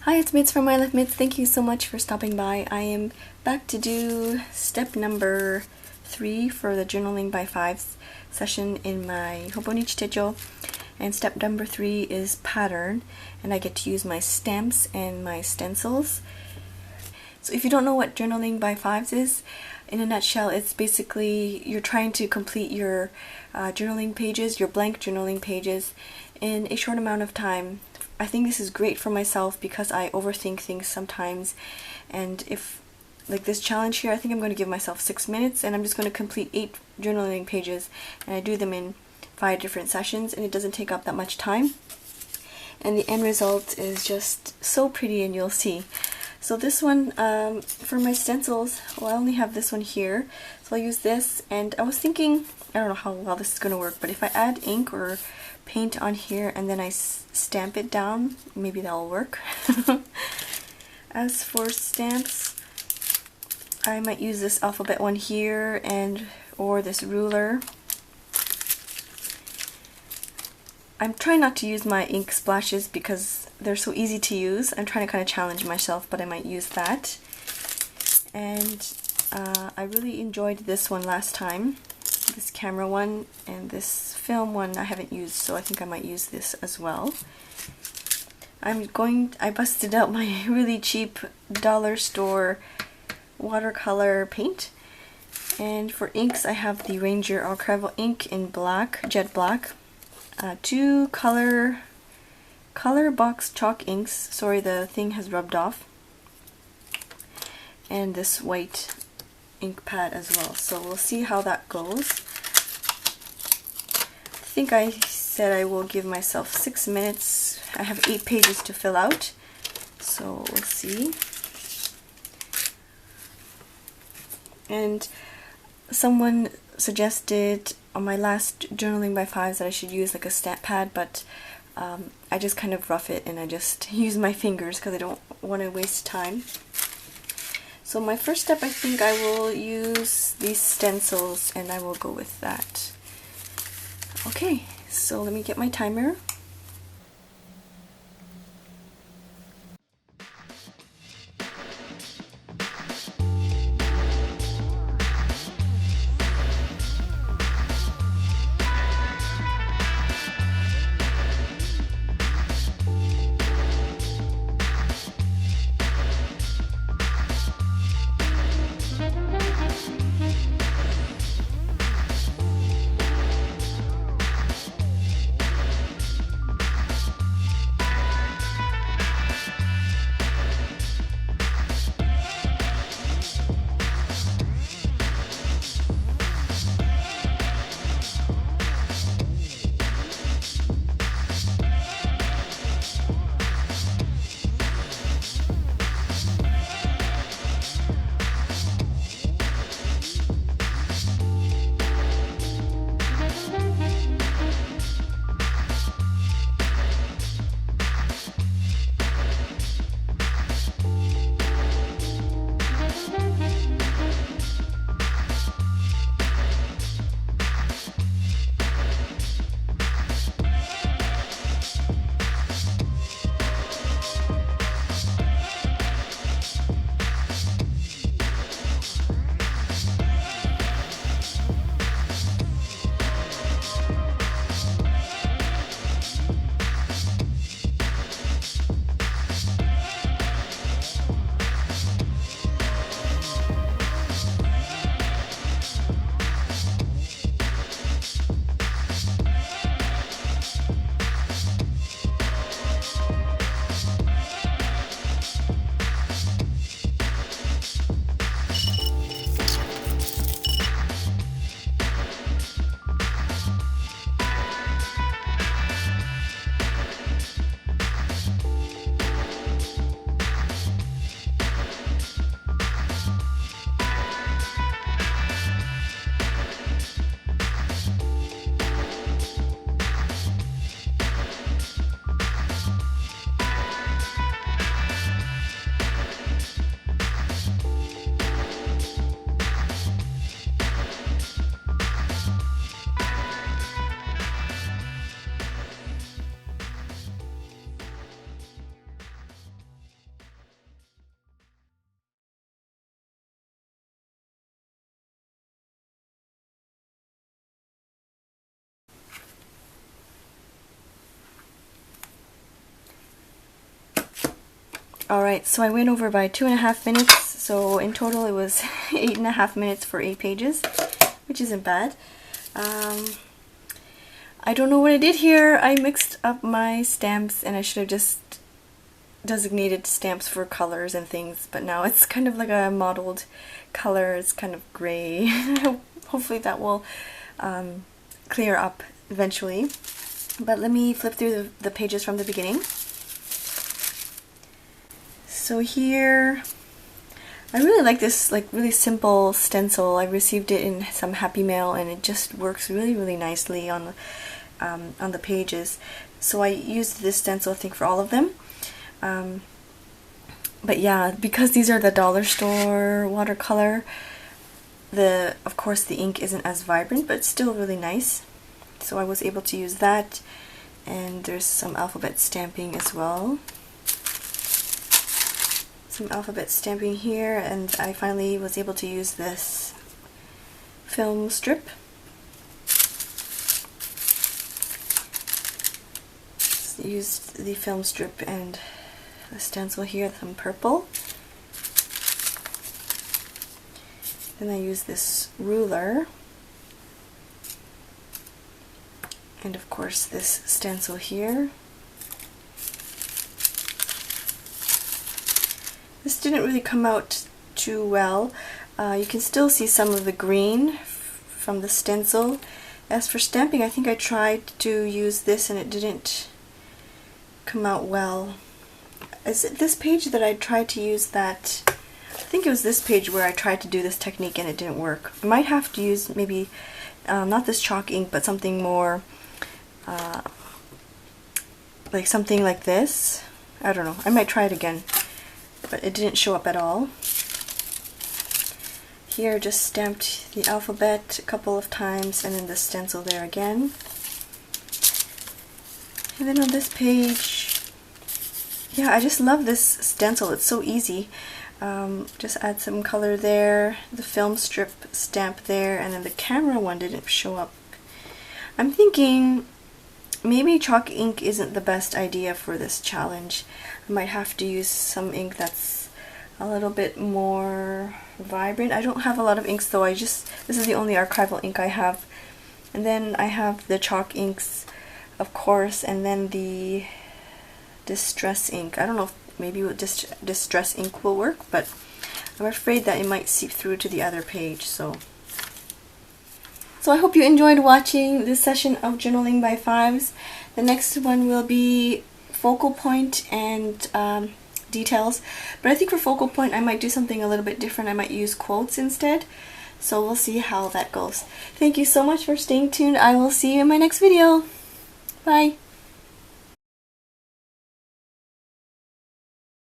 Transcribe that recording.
Hi, it's Mits from MyLifeMits. Thank you so much for stopping by. I am back to do step number 3 for the journaling by 5's session in my Hobonichi Techo. And step number 3 is pattern, and I get to use my stamps and my stencils. So if you don't know what journaling by 5's is, in a nutshell, it's basically you're trying to complete your journaling pages, your blank journaling pages, in a short amount of time. I think this is great for myself because I overthink things sometimes, and if like this challenge here, I think I'm going to give myself 6 minutes and I'm just going to complete 8 journaling pages, and I do them in 5 different sessions, and it doesn't take up that much time, and the end result is just so pretty, and you'll see. So this one, for my stencils, well, I only have this one here, so I'll use this, and I was thinking, I don't know how well this is going to work, but if I add ink or paint on here and then I stamp it down, maybe that'll work. As for stamps, I might use this alphabet one here or this ruler. I'm trying not to use my ink splashes because they're so easy to use. I'm trying to kind of challenge myself, but I might use that. And I really enjoyed this one last time, this camera one, and this film one I haven't used, so I think I might use this as well. I busted out my really cheap dollar store watercolor paint, and for inks I have the Ranger Archival ink in black, jet black, 2 color box chalk inks, sorry the thing has rubbed off, and this white ink pad as well. So we'll see how that goes. I think I said I will give myself 6 minutes. I have 8 pages to fill out, so we'll see. And someone suggested on my last journaling by 5's that I should use like a stamp pad, but I just kind of rough it and I just use my fingers because I don't want to waste time. So my first step, I think I will use these stencils, and I will go with that. Okay, so let me get my timer. Alright, so I went over by 2.5 minutes, so in total it was 8.5 minutes for 8 pages, which isn't bad. I don't know what I did here. I mixed up my stamps and I should have just designated stamps for colors and things, but now it's kind of like a mottled color. It's kind of gray. Hopefully that will clear up eventually. But let me flip through the pages from the beginning. So here, I really like this really simple stencil. I received it in some Happy Mail and it just works really nicely on the pages. So I used this stencil, I think, for all of them. But yeah, because these are the dollar store watercolor, of course the ink isn't as vibrant, but it's still really nice. So I was able to use that, and there's some alphabet stamping as well. Some alphabet stamping here, and I finally was able to use this film strip. Used the film strip and the stencil here, some purple. Then I used this ruler, and of course this stencil here. This didn't really come out too well. You can still see some of the green from the stencil. As for stamping, I think I tried to use this and it didn't come out well. Is it this page that I tried to use that? I think it was this page where I tried to do this technique and it didn't work. I might have to use maybe not this chalk ink, but something more like something like this. I don't know. I might try it again, but it didn't show up at all. Here just stamped the alphabet a couple of times and then the stencil there again. And then on this page, yeah, I just love this stencil. It's so easy. Just add some color there, the film strip stamp there, and then the camera one didn't show up. I'm thinking maybe chalk ink isn't the best idea for this challenge. I might have to use some ink that's a little bit more vibrant. I don't have a lot of inks though. This is the only archival ink I have. And then I have the chalk inks, of course, and then the distress ink. I don't know if maybe distress ink will work, but I'm afraid that it might seep through to the other page. So I hope you enjoyed watching this session of journaling by 5's. The next one will be focal point and details, but I think for focal point I might do something a little bit different. I might use quotes instead, so we'll see how that goes. Thank you so much for staying tuned. I will see you in my next video. Bye.